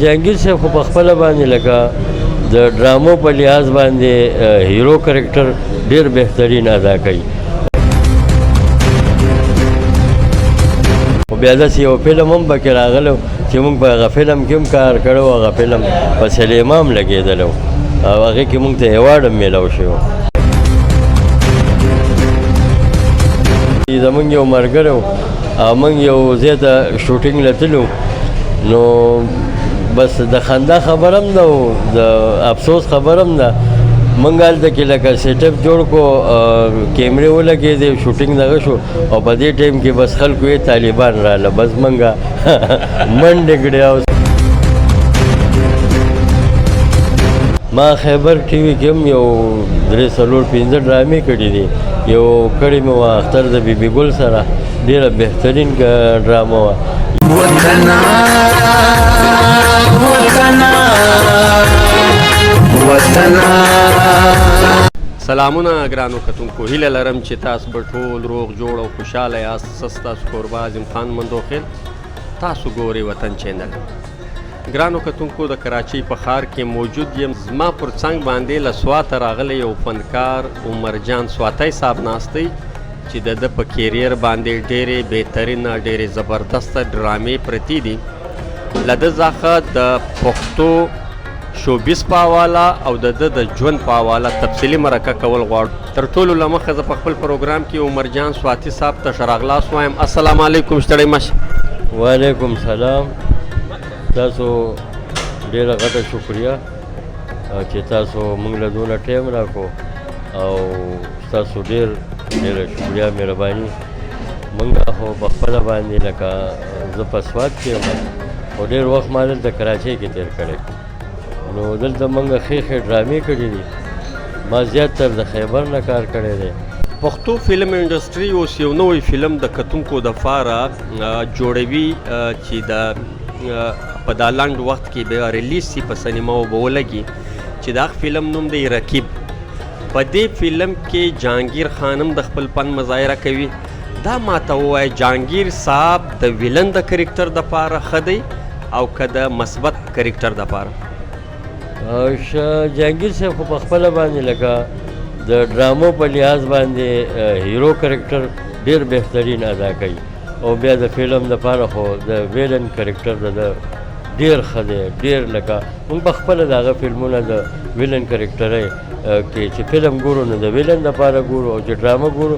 جهانګیر صاحب خو په خپله باندې لکه د ډرامو په لحاظ باندې هیرو کرکټر ډېر بهترین ادا کوي. خو بیا داسې یو فلم هم پکې راغلی چې موږ په هغه فلم کې هم کار کړی و. هغه فلم په سلیما هم لګېدلی و او هغې کې موږ ته ایوارډ هم میلاو شوی و. زمونږ یو ملګری و او موږ یو ځای ته شوټینګ له تلو نو بس د خندا خبر هم ده او د افسوس خبر هم ده. موږ هلته کې لکه سیټ اپ جوړ کړو، کیمرې ولګېدې، شوټینګ دغه شو او په دې ټایم کې بس خلکو یې طالبان راله، بس موږ منډې کړې. او ما خیبر ټي وي کې هم یو 3-4-5 ډرامې کړي دي. یو کړې مې وه اختر د بیبي ګل سره، ډېره بهترین ډرامه وه. سلامونه ګرانو کتونکو، هیله لرم چې تاسو به ټول روغ جوړ او خوشحاله یاست. ستاسو کوربه اعظم خان مندوخیل، تاسو ګورئ وطن چینل. ګرانو کتونکو، د کراچۍ په ښار کې موجود یم. زما پر څنګ باندې له سواته راغلی یو فنکار عمرجان سواتی صاحب ناست دی چې د ده په کیریر باندې ډېرې بهترینه ډېرې زبردسته ډرامې پرتې دي. له ده څخه د پښتو شوبیز په حواله او د ده د ژوند په حواله تفصیلي مرکه کول غواړو. تر ټولو له مخه زه په خپل پروګرام کې عمرجان سواتی صاحب ته ښه راغلاست وایم. السلام علیکم، ستړی مه شئ. وعلیکم سلام. تاسو ډېره غټه شکریه چې تاسو موږ له دونه ټایم راکړو او ستاسو ډېره شکریه، مهرباني. موږ خو په خپله باندې لکه زه په سوات کې یم او ډېر وخت ما دلته کراچۍ کې تېر کړی، نو دلته موږ ښې ښې ډرامې کړي دي. ما زیاتره د خیبر نه کار کړی دی. پښتو فلم انډسټري اوس یو نوی فلم د کتونکو دپاره جوړوي چې د په دا لنډ وخت کې به ریلیز سي، په سینماو به ولګي، چې دا فلم نوم دی رقیب. په دې فلم کې جهانګیر خان هم د خپل فن مظاهره کوي. دا ماته ووایه جهانګیر صاحب د ویلن د کرکټر دپاره ښه دی او که د مثبت کرکټر دپاره؟ جهانګیر صاحب خو په خپله باندې لکه د ډرامو په لحاظ باندې هیرو کرکټر ډېر بهترین ادا کوي او بیا د فلم دپاره خو د ویلن کرکټر د ډېر ښه دی. ډېر لکه موږ په خپله د هغه فلمونه د ویلن کرکټرۍ کې چې فلم ګورو نو د ویلن دپاره ګورو او چې ډرامه ګورو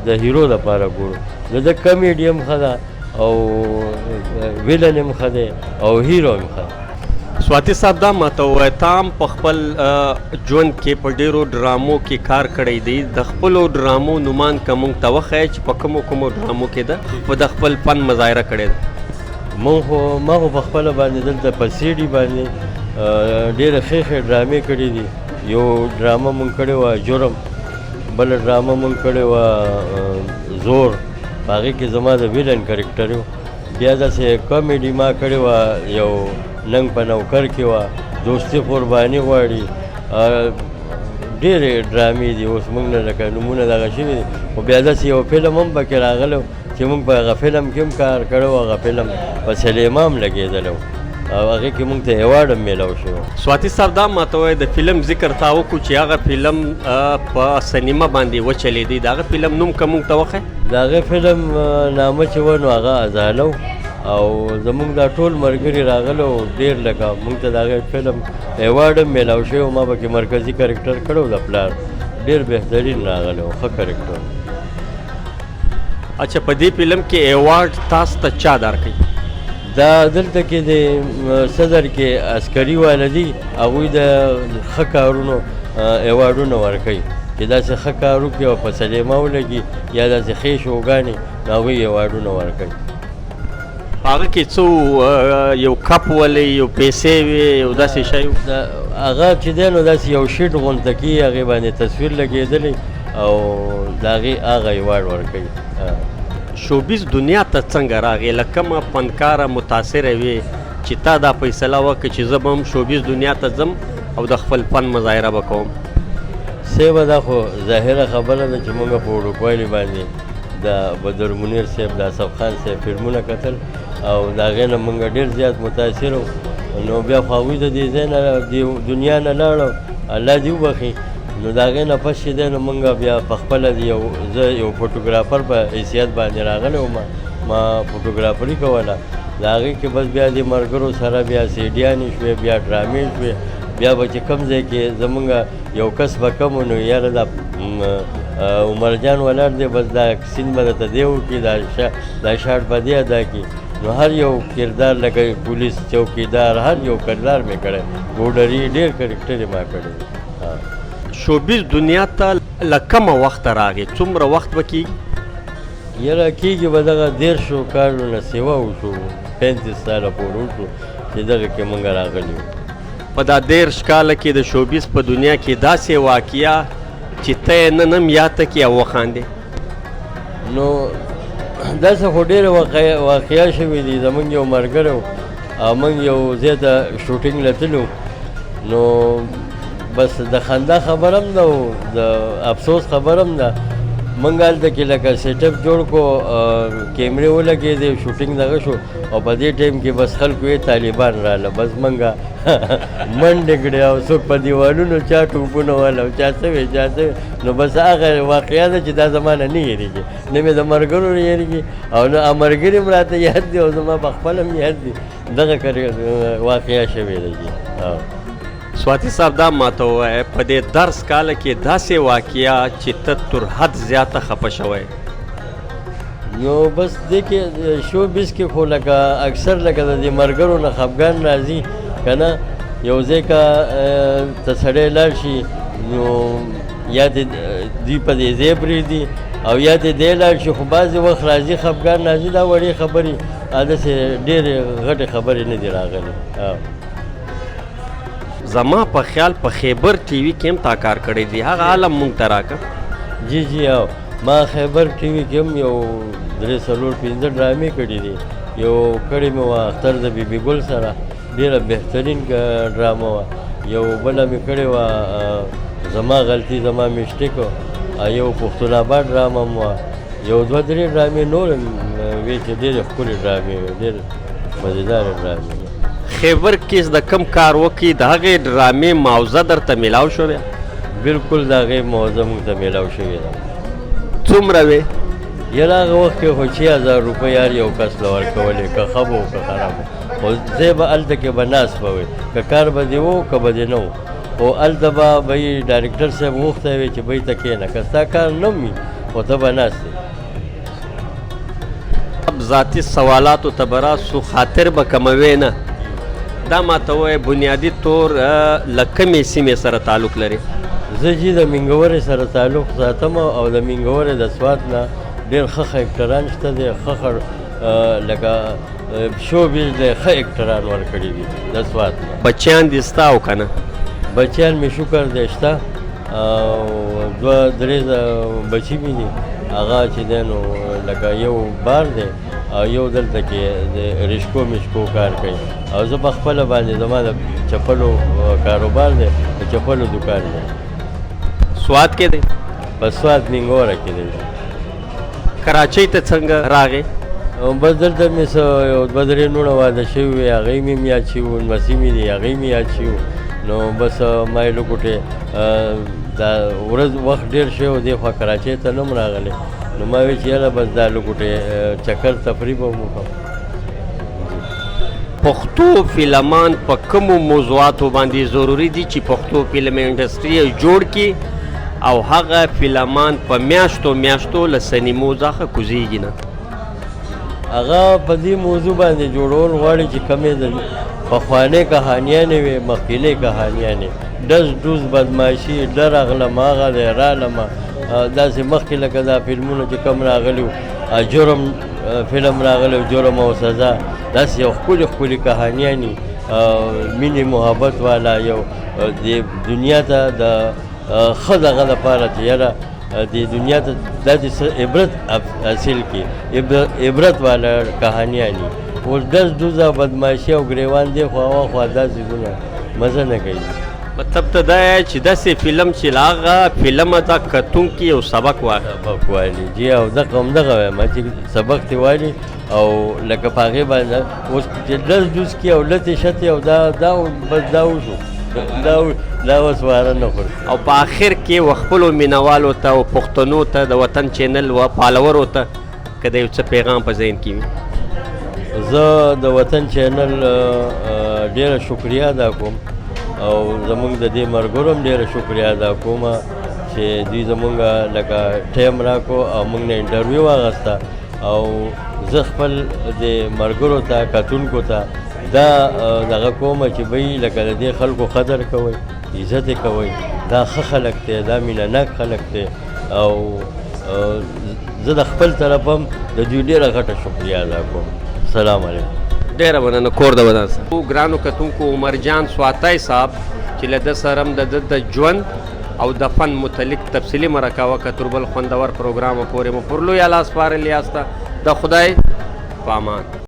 د هیرو دپاره ګورو. د ده کمیډي هم ښه ده او ویلن هم ښه دی او هیرو هم ښه دی. سواتی صاحب دا ماته ووایه، تا هم په خپل ژوند کې په ډېرو ډرامو کې کار کړی دی. د خپلو ډرامو نومان که موږ ته وښایه چې په کومو ډرامو کې ده د خپل فن مظاهره کړې ده؟ ما خو په خپله باندې دلته په سی ډي باندې ډېرې ښې ښې ډرامې کړي دي. یو ډرامه موږ کړې وه جرم، بله ډرامه موږ کړې وه زور، په هغې کې زما د ویلن کرکټر و. بیا داسې کامیډي ما کړې وه، یو ننګ په نوکر کې وه، دوستي قرباني غواړي. ډېرې ډرامې دي، اوس موږ نه لکه نومونه دغه شوي دي. خو بیا داسې یو فلم هم پکې راغلی چې موږ په هغه فلم کې هم کار کړی و. هغه فلم په سلیما هم لګېدلی و او هغې کې موږ ته ایوارډ هم میلاو شوی و. سواتی صاحب دا ماته وایه د فلم ذکر تا وکړو چې هغه فلم په سینما باندې وچلېدی، د هغه فلم نوم که موږ ته وښایې؟ د هغې فلم نامه چې وه نو هغه ازاله و او زموږ دا ټول ملګري راغلو، ډېر لکه موږ ته د هغې فلم ایوارډ هم میلاو شوی و. ما پکې مرکزي کرکټر کړی و د پلار، ډېر بهترین راغلی و، ښه کرکټر. اچھا، په دې فلم کې ایوارډ تاسو ته چا درکوي؟ دا دلته کې د صدر کې عسکري والا دي، هغوی د ښه کارونو ایوارډونه ورکوي چې داسې ښه کار وکړي او په سلیما ولګي یا داسې ښې شوګانې، نو هغوی ایوارډونه ورکوي. هغه کې څه یو کپ ولې یو پیسې وې یو داسې شی و؟ هغه چې دی نو داسې یو شیټ غونته کي، هغې باندې تصویر لګېدلی او د هغې هغه ایوارډ ورکوي. شوبیز دنیا ته څنګه راغې؟ له کومه فنکاره متاثره وې چې تا دا فیصله وکړه چې زه به هم شوبیز دنیا ته ځم او د خپل فن مظاهره به کوم؟ صاحبه دا خو ظاهره خبره ده چې موږ په وړوکوالي باندې د بدر منیر صاحب، د اصف خان صاحب فلمونه کتل، او د هغې نه موږ ډېر زیات متاثر وو. نو بیا خو هغوی د دې ځای نه د دنیا نه لاړو، الله دې وبخي. نو د هغې نه پس چې دی نو موږ بیا په خپله زه یو فوټوګرافر په حیثیت باندې راغلی وم، ما فوټوګرافري کوله. د هغې کې بس بیا د ملګرو سره بیا سیډیانې شوې، بیا ډرامې شوې. بیا به چې کوم ځای کې زمونږ یو کس به کم و نو یاره دا عمرجان ولاړ دی، بس دا سین به درته دی وکړي، دا شاټ به دی ادا کړي. نو هر یو کردار لکه پولیس، چوکیدار، هر یو کردار مې کړی، بوډري ډېر کرکټر یې ما کړی. شوبیز دنیا ته له کومه وخته راغې؟ څومره وخت به کېږي؟ یاره کېږي به دغه 13 کالو نه سیوا وشو، 35 ساله پورې وشو چې دغه کې موږ راغلي وو. په دا 13 کاله کې د شوبیز په دنیا کې داسې واقعه چې ته یې نن هم یاد ته کړې او وخاندې؟ نو داسې خو ډېرې واقعه شوي دي. زمونږ یو ملګری و او موږ یو ځای ته شوټینګ له تلو، نو بس د خندا خبر هم ده او د افسوس خبر هم ده. موږ هلته کې لکه سیټ اپ جوړ کړو، کیمرې ولګېدې، شوټینګ دغه شو، او په دې ټایم کې بس خلکو یې طالبان راغله، بس موږ منډې کړې او څوک په دیوالونو چا ټوپونه وهل او چا څه وی چا څه وی. نو بس هغه واقعه ده چې دا زما نه هېرېږي، نه مې د ملګرو نه هېرېږي او نه ملګري هم راته یاد دي او زما په خپل هم یاد دي. دغه واقعه شوې ده. سواتی صاحب دا ماته ووایه، په دې 10 کاله کې داسې واقعه چې ته تر حد زیاته خفه شوی؟ نو بس دې کې شو بیس کې خو لکه اکثر لکه د دې ملګرو نه خفګان راځي که نه. یو ځای که ته سړی لاړ شي نو یا دې دوی په دې ځای پرېږدي او یا دې دی لاړ شي، خو بعضې وخت راځي خفګان راځي. دا وړې خبرې داسې ډېرې غټې خبرې نه دي راغلې. زما په خیال په خیبر ټي وي کې هم تا کار کړی دی، هغه عالم مونږ ته راکړه. جی او ما خیبر ټي وي کې هم یو 3-4-5 ډرامې کړي دي. یو کړې مې وه اختر د بیبي ګل سره، ډېره بهترین ډرامه وه. یو بله مې کړې وه زما غلطي زما میسټیک، یو پښتون آباد ډرامه هم وه. یو 2-3 ډرامې نور هم وې چې ډېرې ښکلې ډرامې وې، ډېرې مزېدارې ډرامې. خیبر کې د کم کار وکړي د هغې ډرامې معاوضه درته میلاو شوې؟ بلکل د هغې معاوضه موږ ته میلاو شوې ده. څومره وې؟ یاره هغه وخت کې خو 6000 روپۍ هر یو کس له ورکولې، که ښه به و که خراب و. خو ځای به هلته کې به ناست به وې، که کار به دې و که به دې نه و. خو هلته به بهی ډایرکټر صاحب غوښتی وی چې بهی ته کښېنه، که ستا کار نه وي خو ته به ناست یې. ذاتي سوالاتو ته به راسو، خاطر به کموې نه. دا ماته ووایه بنیادي طور له کومې سیمې سره تعلق لري؟ زه چې د مینګورې سره تعلق ساتم او د مینګورې د سوات نه ډېر ښه اکټران شته دي، ښه لکه شوبیز دی، ښه اکټران ورکړي دي د سوات نه. بچیان دې ستا او که نه؟ بچیان مې شکر دی شته، 2-3 بچي مې دي. هغه چې دی نو لکه یو بار دی او یو دلته کې د رشکو مشکو کار کوي، او زه په خپله باندې زما د چپلو کاروبار دی، د چپلو دوکان دی. سوات کې دی؟ په سوات مینګوره کې دی. کراچۍ ته څنګه راغې؟ بس دلته مې څه یو 2-3 نوڼه واده شوي وې، هغوی مې هم یاد شوي وو، لمسي مې دي هغوی مې یاد شوي وو. نو بس ما یې لوکوټې دا ورځ وخت ډېر شوی و، دې خوا کراچۍ ته نه م راغلی. نو ما وی چې یاره بس دا لوکوټې چکر تفریح به وکړم. پښتو فلمان په کومو موضوعاتو باندې ضروري دي چې پښتو فلم انډسټري جوړ کړي او هغه فلمان په میاشتو میاشتو له سینمو څخه کوزیږي نه؟ هغه په دې موضوع باندې جوړول غواړي چې کمې د پخوانۍ کهانیانې وې، مخکینۍ کهانیانې، ډز ډوز بدماشي، ډر اغلم هغه دی رالمه، داسې مخکې لکه دا فلمونه چې کم راغلي وو، جرم فلم راغلی و، جرم او سزا، داسې یو ښکلې ښکلې کهانیانې، مینې محبت والا، یو دې دنیا ته د ښه دغه لپاره چې یاره دې دنیا ته داسې څه عبرت حاصل کړي، عبرت والا کهانیانې. اوس ډز ډوز او بدماشي او ګریوان دی خوا خوا دا څیزونه مزه نه کوي. مطلب ته دا یې چې داسې فلم چې له هغه فلمه ته کتونکي یو سبق واخلي. سبق والي جی او دغه همدغه وایم چې سبق دې والي او لکه په هغې باندې اوس چې لس جز کي او لتې شتې او دا بس دا وشو دا اوس واره نه خوري. او په آخر کې و خپلو مینوالو ته او پښتنو ته د وطن چینل و فالورو ته که د یو څه پیغام په ذهن کې وي. زه د وطن چینل ډیره شکریه ادا کوم او زمونږ د دې ملګرو هم ډیره شکریه ادا کوم چې دوی زمونږ لکه ټایم راکو او موږ نه انټرویو واخیسته او زه خپل د ملګرو ته کتونکو ته دا دغه کوم چې بی لکه د دې خلکو قدر کوئ عزت یې کوئ دا ښه خلک دی دا مینه ناک خلک دی او زه د خپل طرف هم د دوی ډیره غټه شکریه ادا کوم. سلام علیکم. ډېره مننه کور د ودان سره. ګرانو کتونکو عمرجان سواتای صاحب چې له ده سره هم د ژوند او د فن متعلق تفصیلي مرکه وکړه تر بل خوندور پروګرامه پورې مو پر لوی لاس سپارلي یاسته. د خدای په امان.